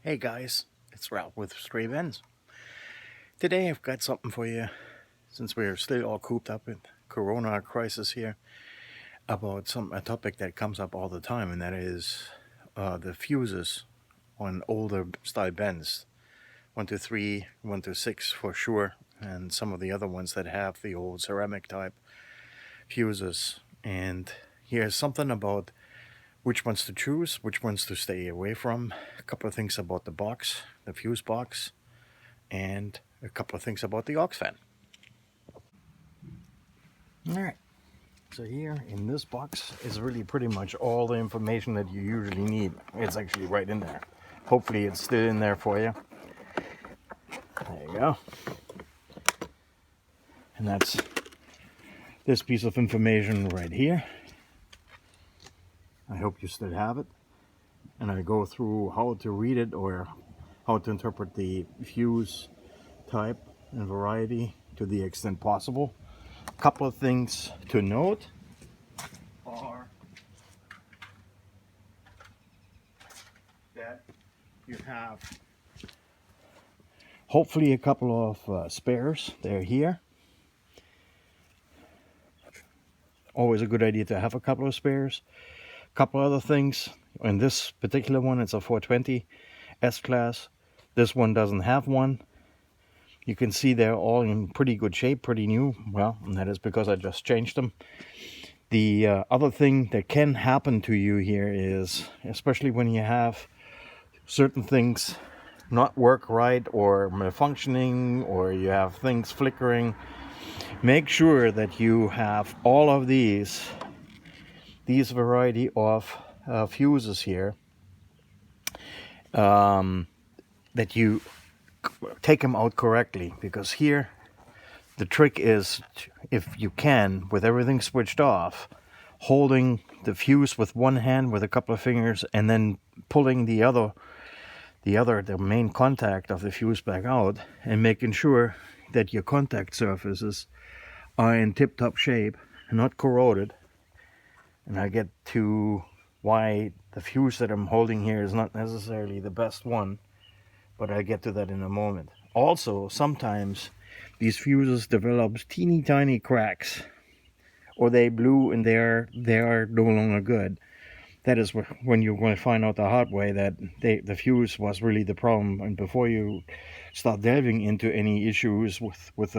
Hey guys, it's Ralf with Stray Benzes. Today I've got something for you, since we're still all cooped up in Corona crisis here, about a topic that comes up all the time, and that is the fuses on older style Benz, 123, 126 for sure, and some of the other ones that have the old ceramic type fuses. And here's something about which ones to choose, which ones to stay away from, a couple of things about the box, the fuse box, and a couple of things about the aux fan. Alright, so here in this box is really pretty much all the information that you usually need. It's actually right in there. Hopefully it's still in there for you. There you go. And that's this piece of information right here. I hope you still have it. And I go through how to read it or how to interpret the fuse type and variety to the extent possible. A couple of things to note are that you have hopefully a couple of spares. They're here. Always a good idea to have a couple of spares. A couple other things. In this particular one, it's a 420 S-Class. This one doesn't have one. You can see they're all in pretty good shape, pretty new. Well, and that is because I just changed them. The other thing that can happen to you here is, especially when you have certain things not work right or malfunctioning, or you have things flickering, make sure that you have all of these variety of fuses here, that you take them out correctly, because here the trick is, if you can, with everything switched off, holding the fuse with one hand with a couple of fingers and then pulling the main contact of the fuse back out, and making sure that your contact surfaces are in tip-top shape, not corroded. And I get to why the fuse that I'm holding here is not necessarily the best one, but I'll get to that in a moment. Also, sometimes these fuses develop teeny tiny cracks, or they blew and they are no longer good. That is when you're going to find out the hard way that the fuse was really the problem. And before you start delving into any issues with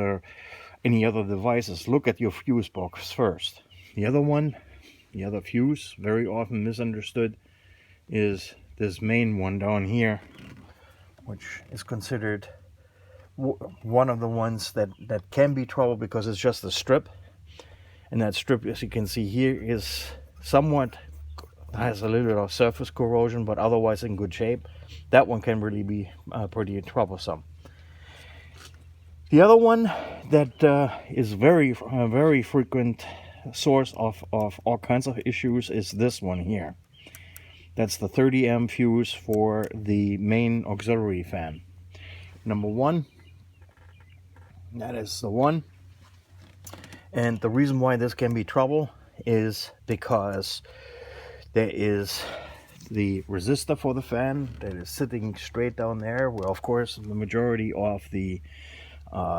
any other devices, look at your fuse box first. The other fuse, very often misunderstood, is this main one down here, which is considered one of the ones that can be trouble because it's just a strip. And that strip, as you can see here, is somewhat, has a little bit of surface corrosion, but otherwise in good shape. That one can really be pretty troublesome. The other one that is very frequent source of all kinds of issues is this one here. That's the 30 amp fuse for the main auxiliary fan. Number one, that is the one. And the reason why this can be trouble is because there is the resistor for the fan that is sitting straight down there, where of course the majority of the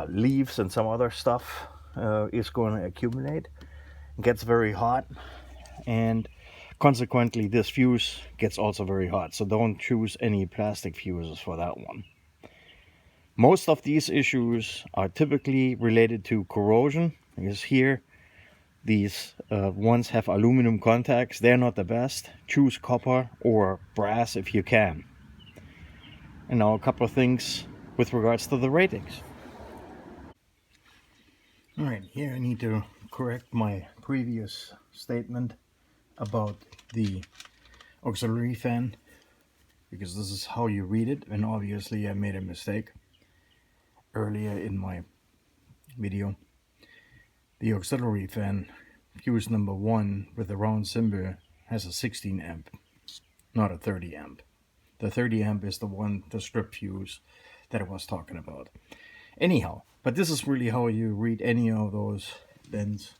leaves and some other stuff is going to accumulate. It gets very hot, and consequently this fuse gets also very hot. So don't choose any plastic fuses for that one. Most of these issues are typically related to corrosion, because here these ones have aluminum contacts. They're not the best. Choose copper or brass if you can. And now a couple of things with regards to the ratings. Alright, here I need to correct my previous statement about the auxiliary fan, because this is how you read it, and obviously I made a mistake earlier in my video. The auxiliary fan, fuse number 1 with the round symbol, has a 16 amp, not a 30 amp. The 30 amp is the strip fuse that I was talking about. Anyhow, but this is really how you read any of those Benz,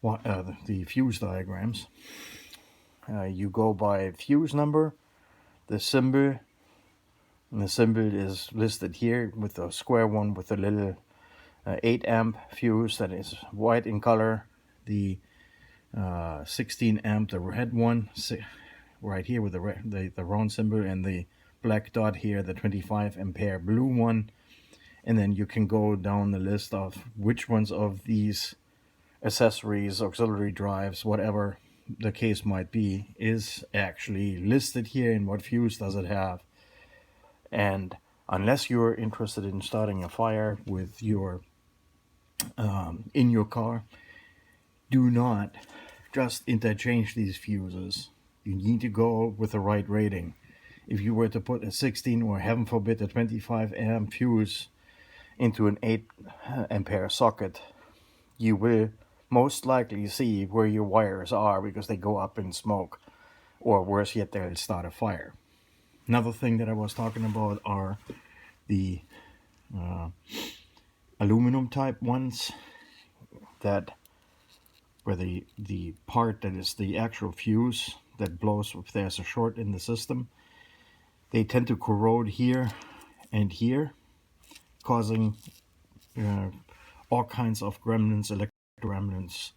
the fuse diagrams. You go by fuse number, the symbol, And the symbol is listed here with the square one with a little 8 amp fuse that is white in color. The 16 amp, the red one, right here with the round symbol, and the black dot here, the 25 ampere blue one. And then you can go down the list of which ones of these accessories, auxiliary drives, whatever the case might be, is actually listed here and what fuse does it have. And unless you're interested in starting a fire with your in your car, do not just interchange these fuses. You need to go with the right rating. If you were to put a 16 or heaven forbid a 25 amp fuse into an 8 ampere socket, you will most likely see where your wires are because they go up in smoke, or worse yet, they'll start a fire. Another thing that I was talking about are the aluminum type ones, that where the part that is the actual fuse that blows if there's a short in the system, they tend to corrode here and here, causing all kinds of gremlins, electric gremlins.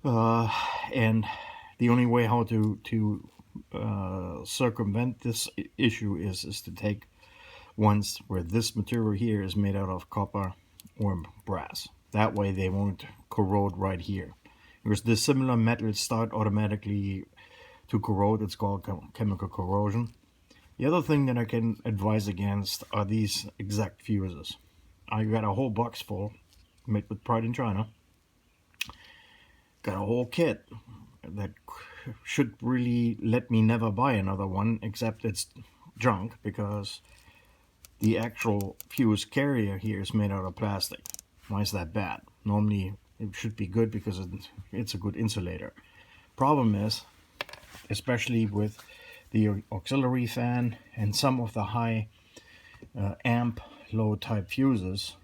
And the only way how to circumvent this issue is to take ones where this material here is made out of copper or brass. That way they won't corrode right here. Because the similar metals start automatically to corrode. It's called chemical corrosion. The other thing that I can advise against are these exact fuses. I got a whole box full, made with pride in China. Got a whole kit that should really let me never buy another one, except it's junk, because the actual fuse carrier here is made out of plastic. Why is that bad? Normally it should be good because it's a good insulator. Problem is, especially with the auxiliary fan and some of the high amp low type fuses,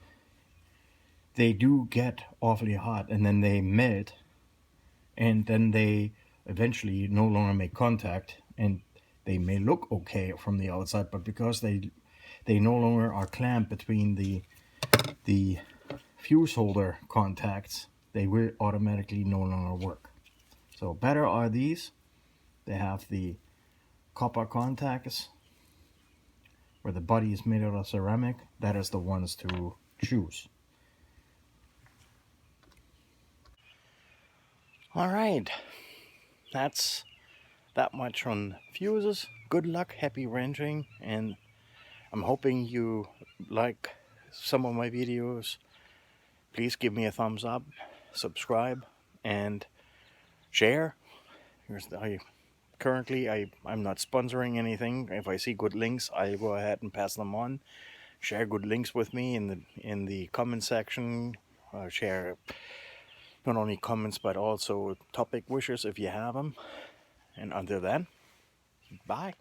they do get awfully hot and then they melt, and then they eventually no longer make contact, and they may look okay from the outside, but because they no longer are clamped between the fuse holder contacts, they will automatically no longer work. So better are these. They have the copper contacts where the body is made out of ceramic. That is the ones to choose. Alright, that's that much on fuses. Good luck, happy wrenching, and I'm hoping you like some of my videos. Please give me a thumbs up, subscribe, and share. Currently, I'm not sponsoring anything. If I see good links, I'll go ahead and pass them on. Share good links with me in the comment section. Share not only comments but also topic wishes if you have them. And until then, bye.